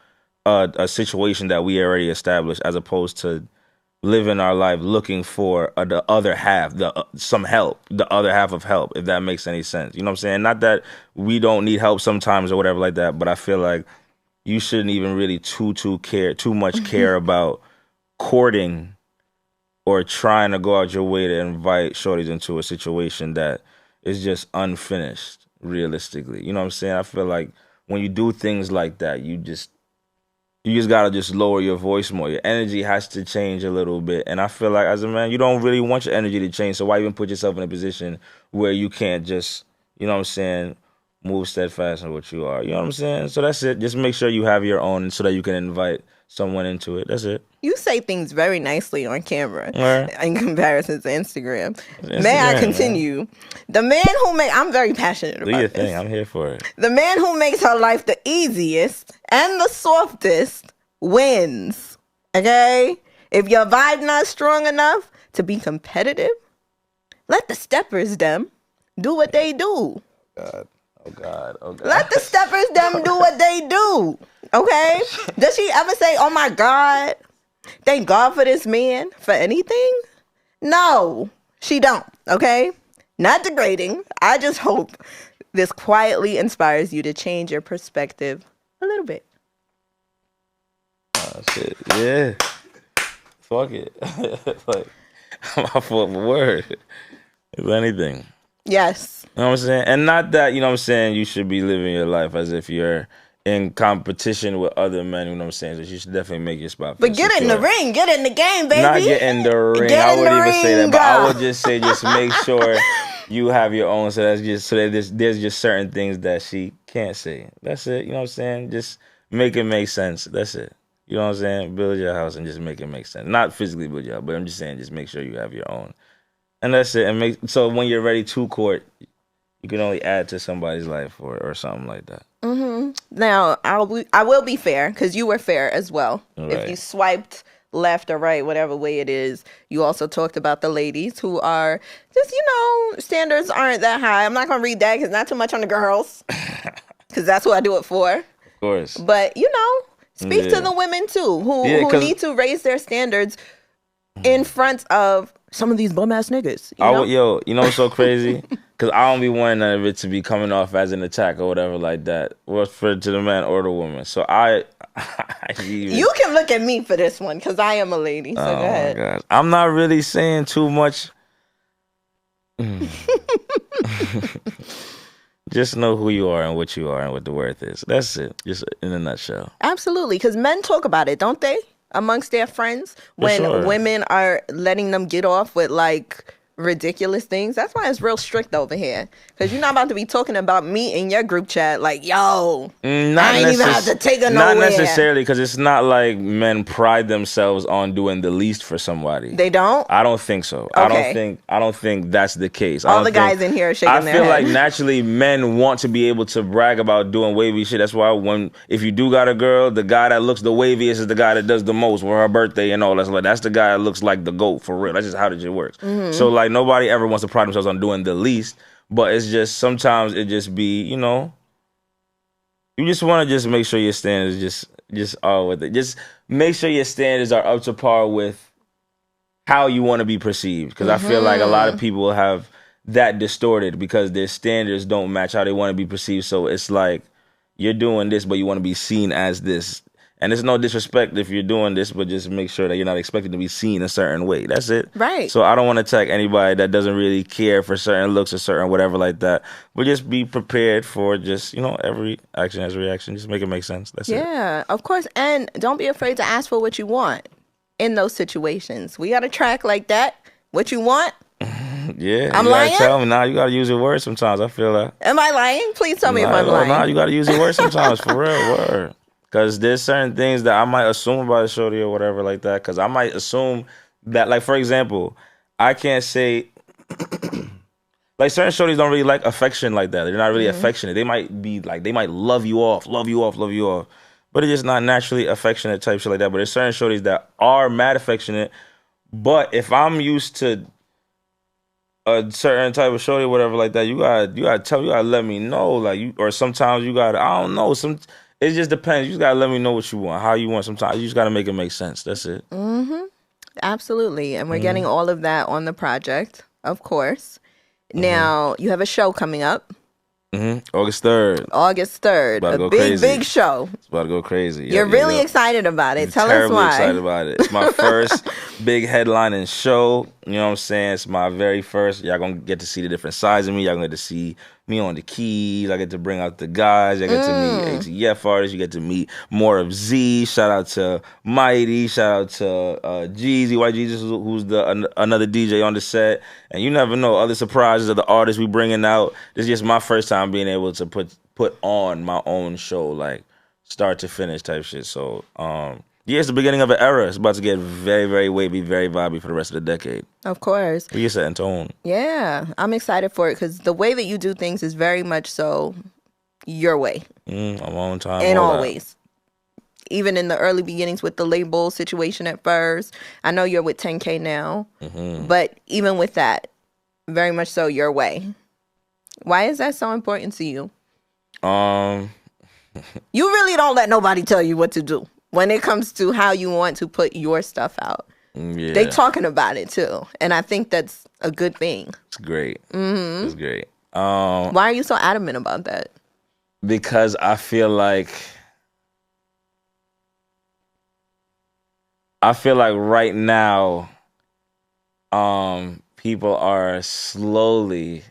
a situation that we already established, as opposed to living our life looking for the other half, some help, the other half of help, if that makes any sense. You know what I'm saying? Not that we don't need help sometimes or whatever like that, but I feel like you shouldn't even really too much care about courting or trying to go out your way to invite shorties into a situation that is just unfinished, realistically. You know what I'm saying? I feel like when you do things like that, you just gotta just lower your voice more. Your energy has to change a little bit. And I feel like as a man, you don't really want your energy to change. So why even put yourself in a position where you can't just, you know what I'm saying, move steadfast in what you are. You know what I'm saying? So that's it. Just make sure you have your own so that you can invite someone into it. That's it. You say things very nicely on camera Right. in comparison to Instagram. May I continue? Man. The man who I'm very passionate about this. Do your this. thing. I'm here for it. The man who makes her life the easiest and the softest wins. Okay? If your vibe not strong enough to be competitive, let the steppers them do what they do. God. Oh, God. Oh, God. Let the steppers them do what they do. Okay? Does she ever say, oh, my God, thank God for this man for anything? No, she don't. Okay? Not degrading. I just hope this quietly inspires you to change your perspective a little bit. Oh, shit. Yeah. Fuck it. Like, I'm off of a word. If anything. Yes. You know what I'm saying? And not that, you know what I'm saying, you should be living your life as if you're in competition with other men, you know what I'm saying? So you should definitely make your spot. But get in the ring. Get in the game, baby. Not get in the ring. I wouldn't even say that. But I would just say just make sure you have your own. So that's just so that there's just certain things that she can't say. That's it. You know what I'm saying? Just make it make sense. That's it. You know what I'm saying? Build your house and just make it make sense. Not physically build your house, but I'm just saying just make sure you have your own. And that's it. And so when you're ready to court, you can only add to somebody's life or something like that. Mm-hmm. Now, I will be fair because you were fair as well. Right. If you swiped left or right, whatever way it is, you also talked about the ladies who are just, standards aren't that high. I'm not going to read that because not too much on the girls because that's who I do it for. Of course. But, speak to the women too who need to raise their standards in front of some of these bum-ass niggas. What's so crazy? Because I don't be wanting none of it to be coming off as an attack or whatever like that, or to the man or the woman. So you can look at me for this one because I am a lady. So go ahead. My God. I'm not really saying too much. Just know who you are and what you are and what the worth is. That's it. Just in a nutshell. Absolutely. Because men talk about it, don't they? Amongst their friends when women are letting them get off with ridiculous things. That's why it's real strict over here. Because you're not about to be talking about me in your group chat I ain't even have to take her nowhere. Not necessarily, because it's not like men pride themselves on doing the least for somebody. They don't? I don't think so. Okay. I don't think that's the case. All the guys in here are shaking their head. I feel like naturally men want to be able to brag about doing wavy shit. That's why if you do got a girl, the guy that looks the waviest is the guy that does the most for her birthday and all that. That's the guy that looks like the GOAT for real. That's just how the shit works. Mm-hmm. So nobody ever wants to pride themselves on doing the least. But it's just sometimes it just be, you just want to just make sure your standards just are with it. Just make sure your standards are up to par with how you want to be perceived. Because I feel like a lot of people have that distorted because their standards don't match how they want to be perceived. So it's like you're doing this, but you want to be seen as this. And it's no disrespect if you're doing this, but just make sure that you're not expected to be seen a certain way. That's it. Right. So I don't want to attack anybody that doesn't really care for certain looks or certain whatever like that. But just be prepared for just, every action has a reaction. Just make it make sense. That's it. Yeah, of course. And don't be afraid to ask for what you want in those situations. We got a track like that. What you want? Yeah. I'm lying? Tell me now. You got to use your words sometimes. I feel that. Am I lying? Please tell me if I'm lying. No, you got to use your words sometimes. For real. Word. Because there's certain things that I might assume about a shorty or whatever like that. Because I might assume that, for example, I can't say, certain shorties don't really like affection like that. They're not really affectionate. They might be they might love you off. But it's just not naturally affectionate type shit like that. But there's certain shorties that are mad affectionate. But if I'm used to a certain type of shorty or whatever like that, you gotta let me know. Or sometimes you gotta, I don't know, it just depends. You just gotta let me know what you want, how you want. Sometimes you just gotta make it make sense. That's it. Mm-hmm. Absolutely. And we're getting all of that on the project, of course. Now, you have a show coming up. August 3rd. A big show. It's about to go crazy. You're really excited about it. Tell us why. Excited about it. It's my first big headlining show. You know what I'm saying? It's my very first. Y'all gonna get to see the different sides of me. Y'all gonna get to see me on the keys. I get to bring out the guys. I get to meet ATF artists. You get to meet more of Z. Shout out to Mighty. Shout out to Jeezy, White Jesus, who's another DJ on the set. And you never know, other surprises of the artists we bringing out. This is just my first time being able to put on my own show, like start to finish type shit. So, yeah, it's the beginning of an era. It's about to get very, very wavy, very vibey for the rest of the decade. Of course. We get set in tone. Yeah, I'm excited for it because the way that you do things is very much so your way. On my own time. And always. Even in the early beginnings with the label situation at first. I know you're with 10K now. But even with that, very much so your way. Why is that so important to you? You really don't let nobody tell you what to do when it comes to how you want to put your stuff out. Yeah. They talking about it too. And I think that's a good thing. It's great. Mm-hmm. It's great. Why are you so adamant about that? Because I feel like right now, people are slowly,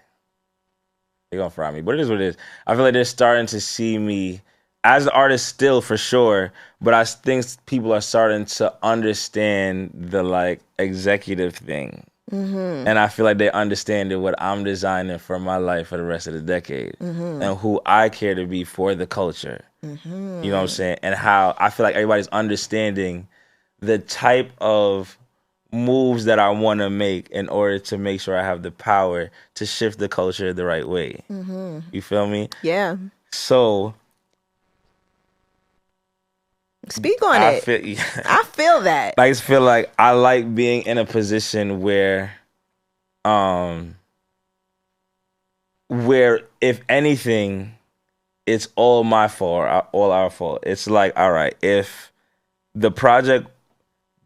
they're gonna fry me, but it is what it is. I feel like they're starting to see me as an artist still, for sure, but I think people are starting to understand the like executive thing. And I feel like they understand what I'm designing for my life for the rest of the decade and who I care to be for the culture. You know what I'm saying? And how I feel like everybody's understanding the type of moves that I want to make in order to make sure I have the power to shift the culture the right way. You feel me? Yeah. So speak on it. I feel that. I just feel like I like being in a position where if anything, it's all my fault, all our fault. It's like, all right, if the project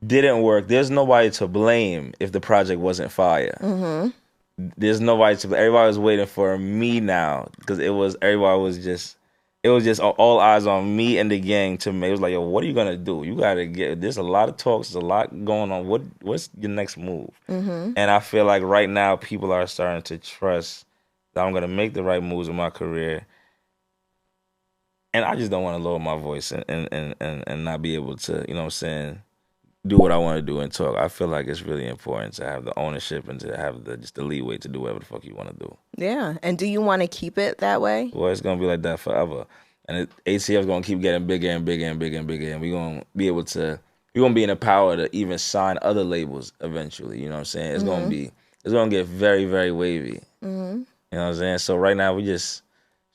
didn't work, there's nobody to blame if the project wasn't fire. There's nobody to blame. Everybody was waiting for me now because it was all eyes on me and the gang to make. It was like, yo, what are you gonna do? You gotta there's a lot of talks, there's a lot going on. What's your next move? And I feel like right now people are starting to trust that I'm gonna make the right moves in my career. And I just don't want to lower my voice and not be able to, you know what I'm saying, do what I want to do and talk. I feel like it's really important to have the ownership and to have just the leeway to do whatever the fuck you want to do. Yeah. And do you want to keep it that way? Well, it's going to be like that forever. And ATF's going to keep getting bigger and bigger and bigger and bigger. And we're going to be able to, we're going to be in the power to even sign other labels eventually. You know what I'm saying? It's going to get very, very wavy. You know what I'm saying? So right now we just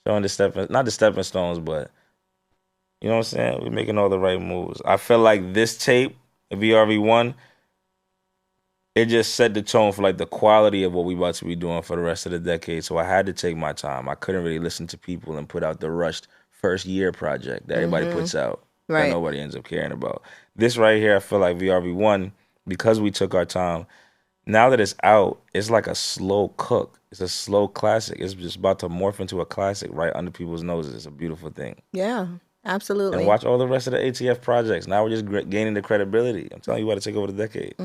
showing not the stepping stones, but you know what I'm saying? We're making all the right moves. I feel like this tape, VRV1, it just set the tone for like the quality of what we about to be doing for the rest of the decade. So I had to take my time. I couldn't really listen to people and put out the rushed first year project that everybody puts out that nobody ends up caring about. This right here, I feel like VRV1, because we took our time, now that it's out, it's like a slow cook. It's a slow classic. It's just about to morph into a classic right under people's noses. It's a beautiful thing. Yeah. Absolutely. And watch all the rest of the ATF projects. Now we're just gaining the credibility. I'm telling you, you got to take over the decade.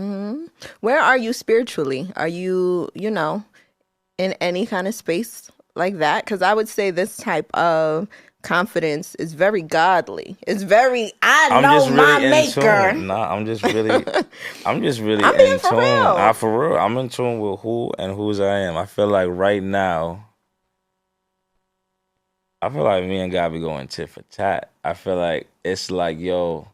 Where are you spiritually? Are you, in any kind of space like that? Because I would say this type of confidence is very godly. It's very, I know my maker. Nah, I'm just really in tune. Nah, for real. I'm in tune with who and whose I am. I feel like right now, me and God be going tit for tat. I feel like it's like, yo,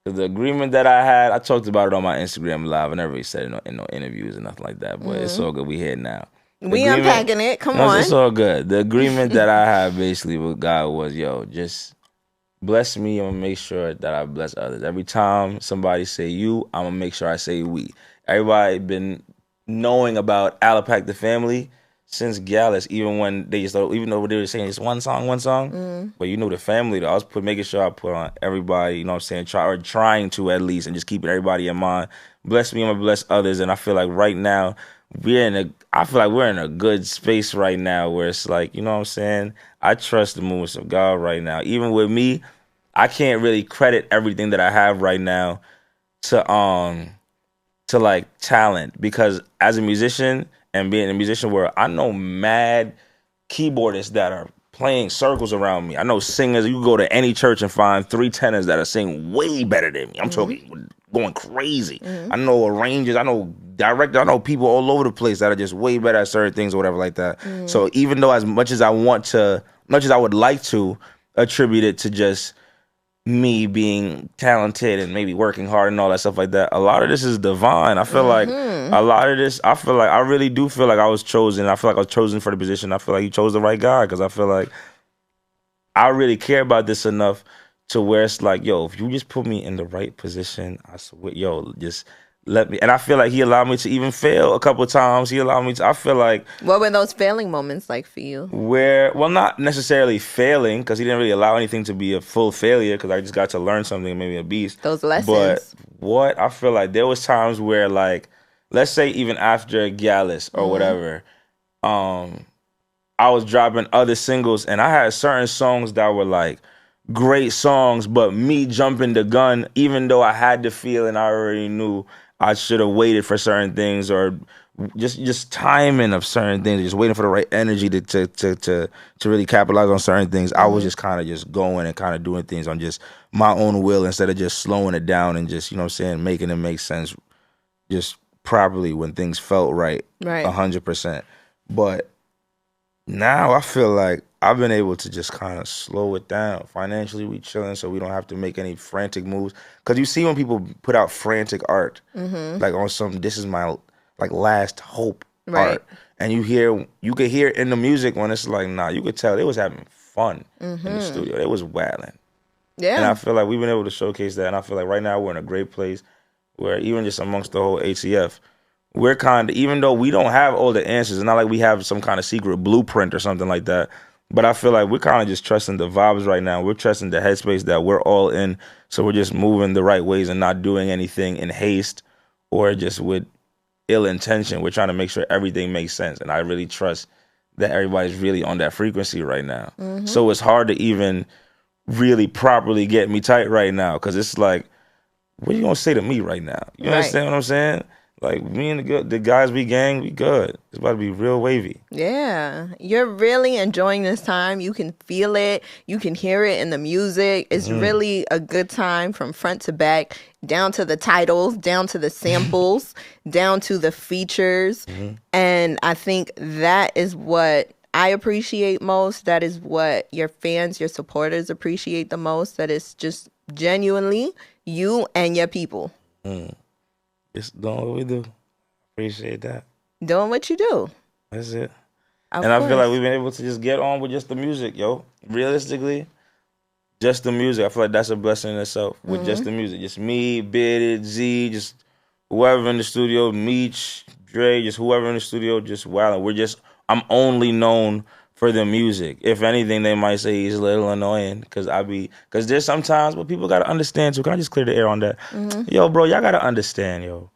the agreement that I had, I talked about it on my Instagram Live. I never really said it in no interviews or nothing like that, but it's all good. We here now. We unpacking it. Come on. It's all good. The agreement that I had basically with God was, yo, just bless me. I'm going to make sure that I bless others. Every time somebody say you, I'm going to make sure I say we. Everybody been knowing about Unpacked the family since Gallus, even though they were saying it's one song, but the family though. I was making sure I put on everybody, you know what I'm saying, trying to at least, and just keeping everybody in mind. Bless me, I'm gonna bless others, and I feel like right now we're in a good space right now where it's like, you know what I'm saying, I trust the movements of God right now. Even with me, I can't really credit everything that I have right now to like talent, because as a musician and being a musician where I know mad keyboardists that are playing circles around me. I know singers. You can go to any church and find 3 tenors that are singing way better than me. I'm talking going crazy. I know arrangers. I know directors. I know people all over the place that are just way better at certain things or whatever like that. So even though as much as I would like to attribute it to just me being talented and maybe working hard and all that stuff like that, a lot of this is divine. I feel like a lot of this, I really do feel like I was chosen. I feel like I was chosen for the position. I feel like you chose the right guy, because I feel like I really care about this enough to where it's like, yo, if you just put me in the right position, I swear, yo, just let me. And I feel like he allowed me to even fail a couple of times. He allowed me to, I feel like. What were those failing moments like for you? Well, not necessarily failing, because he didn't really allow anything to be a full failure, because I just got to learn something, maybe a beast. Those lessons. But what I feel like there was times where, like, let's say even after Gallus or whatever, I was dropping other singles, and I had certain songs that were like great songs, but me jumping the gun, even though I had the feel and I already knew I should have waited for certain things, or just timing of certain things, just waiting for the right energy to really capitalize on certain things. I was just kind of just going and kind of doing things on just my own will, instead of just slowing it down and just, you know what I'm saying, making it make sense just properly when things felt right. 100%. But now I feel like I've been able to just kind of slow it down. Financially, we chilling, so we don't have to make any frantic moves. Because you see when people put out frantic art, like on some, this is my like last hope art. And you could hear it in the music when it's like, nah, you could tell they was having fun in the studio. They was wilding. Yeah. And I feel like we've been able to showcase that. And I feel like right now we're in a great place where even just amongst the whole ATF, we're kind of, even though we don't have all the answers, it's not like we have some kind of secret blueprint or something like that, but I feel like we're kind of just trusting the vibes right now. We're trusting the headspace that we're all in, so we're just moving the right ways and not doing anything in haste or just with ill intention. We're trying to make sure everything makes sense, and I really trust that everybody's really on that frequency right now. So it's hard to even really properly get me tight right now, because it's like, what are you gonna say to me right now? You understand what I'm saying? Like, me and the guys we gang, we good. It's about to be real wavy. Yeah. You're really enjoying this time. You can feel it. You can hear it in the music. It's really a good time from front to back, down to the titles, down to the samples, down to the features. And I think that is what I appreciate most. That is what your fans, your supporters appreciate the most. That is just genuinely you and your people. Just doing what we do. Appreciate that. Doing what you do. That's it. Of and course. I feel like we've been able to just get on with just the music, yo. Realistically, just the music. I feel like that's a blessing in itself. With just the music. Just me, Bearded, Z, just whoever in the studio, Meech, Dre, just whoever in the studio, just wilding. I'm only known for the music. If anything, they might say he's a little annoying, because there's sometimes, but people gotta understand too. Can I just clear the air on that? Yo, bro, y'all gotta understand, yo.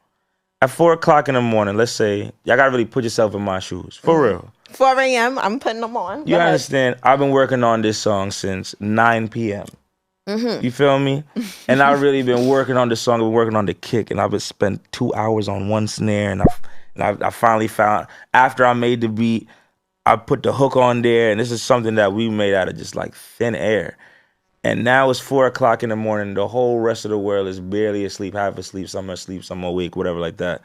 At 4 o'clock in the morning, let's say, y'all gotta really put yourself in my shoes. For real. 4 a.m., I'm putting them on. You understand? I've been working on this song since 9 p.m. You feel me? And I've really been working on this song. I've been working on the kick, and I've been spent 2 hours on one snare, and I finally found, after I made the beat, I put the hook on there, and this is something that we made out of just like thin air. And now it's 4 o'clock in the morning. The whole rest of the world is barely asleep, half asleep, some asleep, some awake, whatever like that.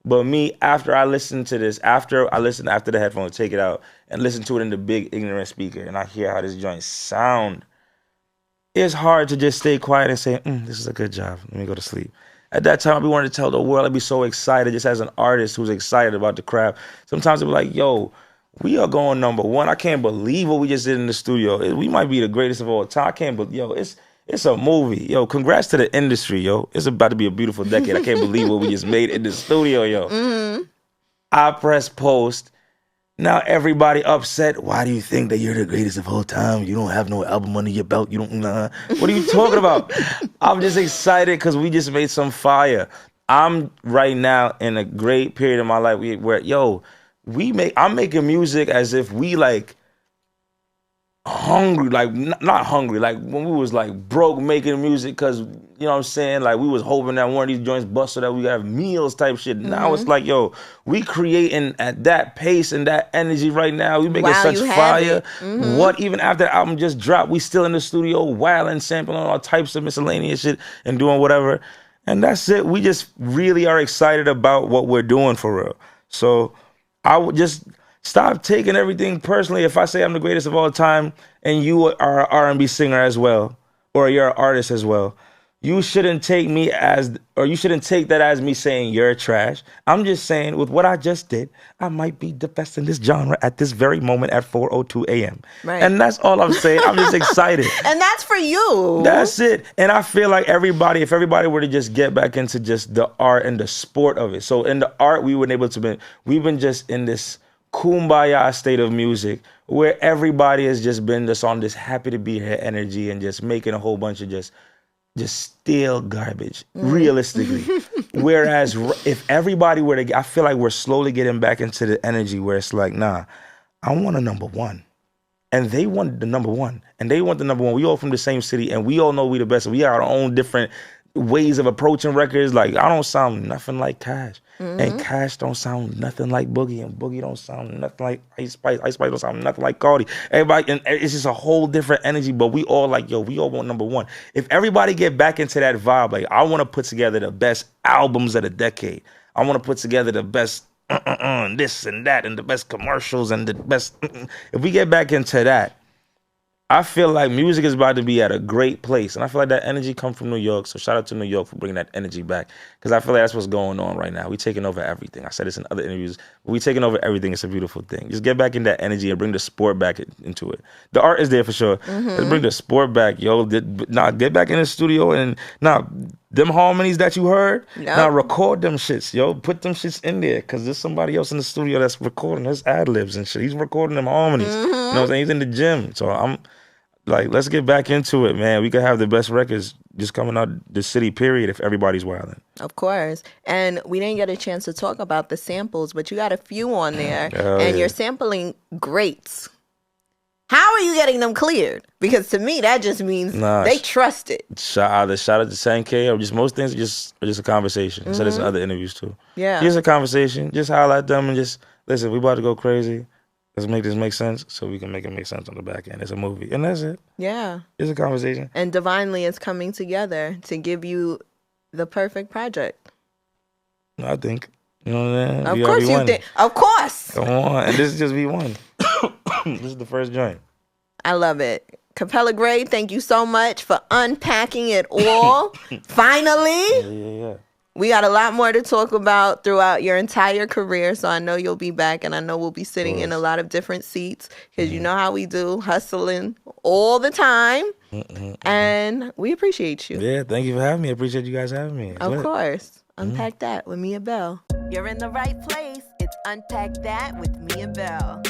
But me, after I listen to this, after the headphones, take it out and listen to it in the big ignorant speaker, and I hear how this joint sound, it's hard to just stay quiet and say, this is a good job. Let me go to sleep. At that time, we wanted to tell the world, I'd be so excited, just as an artist who's excited about the craft. Sometimes they'd be like, yo, we are going #1. I can't believe what we just did in the studio. We might be the greatest of all time. I can't believe, yo, it's a movie. Yo, congrats to the industry, yo. It's about to be a beautiful decade. I can't believe what we just made in the studio, yo. I press post. Now everybody upset. Why do you think that you're the greatest of all time? You don't have no album under your belt. You don't, What are you talking about? I'm just excited because we just made some fire. I'm right now in a great period of my life where, yo, I'm making music as if we like hungry, like not hungry, like when we was like broke making music, cause you know what I'm saying, like we was hoping that one of these joints bust so that we have meals type shit. Now it's like, yo, we creating at that pace and that energy right now. We making such fire. What, even after the album just dropped, we still in the studio wilding, sampling all types of miscellaneous shit and doing whatever. And that's it. We just really are excited about what we're doing for real. So I would just stop taking everything personally. If I say I'm the greatest of all time and you are an R&B singer as well, or you're an artist as well, you shouldn't take me as, or you shouldn't take that as me saying you're trash. I'm just saying with what I just did, I might be the best in this genre at this very moment at 4:02 a.m. Right. And that's all I'm saying. I'm just excited. And that's for you. That's it. And I feel like everybody, if everybody were to just get back into just the art and the sport of it. So in the art, we've been just in this kumbaya state of music where everybody has just been just on this happy to be here energy and just making a whole bunch of just still garbage, realistically. Whereas if everybody were to, I feel like we're slowly getting back into the energy where it's like, nah, I want a number one. And they want the number one. And they want the number one. We all from the same city and we all know we the best. We got our own different ways of approaching records. Like, I don't sound nothing like Cash. And Cash don't sound nothing like Boogie. And Boogie don't sound nothing like Ice Spice. Ice Spice don't sound nothing like Cardi. Everybody, and it's just a whole different energy. But we all like, yo, we all want number one. If everybody get back into that vibe, like, I want to put together the best albums of the decade. I want to put together the best this and that and the best commercials and the best. If we get back into that, I feel like music is about to be at a great place. And I feel like that energy come from New York. So shout out to New York for bringing that energy back. Because I feel like that's what's going on right now. We taking over everything. I said this in other interviews. But we taking over everything. It's a beautiful thing. Just get back in that energy and bring the sport back into it. The art is there for sure. Let's bring the sport back, yo. Get back in the studio and them harmonies that you heard, now record them shits, yo. Put them shits in there, because there's somebody else in the studio that's recording his ad-libs and shit. He's recording them harmonies. You know what I'm saying? He's in the gym. So I'm like, let's get back into it, man. We could have the best records just coming out the city, period, if everybody's wilding. Of course. And we didn't get a chance to talk about the samples, but you got a few on there. You're sampling greats. How are you getting them cleared? Because to me, that just means they trust it. Shout out to 10K, or just most things are just a conversation. I said this in other interviews too. Yeah. Just a conversation. Just highlight them and just, listen, we about to go crazy. Let's make this make sense so we can make it make sense on the back end. It's a movie. And that's it. Yeah. It's a conversation. And divinely it's coming together to give you the perfect project. I think. You know what I'm saying? Of course you think. Of course. Come on. And this is just V1. This is the first joint. I love it. Capella Grey, thank you so much for unpacking it all. Finally. Yeah. We got a lot more to talk about throughout your entire career, so I know you'll be back, and I know we'll be sitting in a lot of different seats, because you know how we do, hustling all the time, and we appreciate you. Yeah, thank you for having me. I appreciate you guys having me. Of course. Unpack That with Miabelle. You're in the right place. It's Unpack That with Miabelle.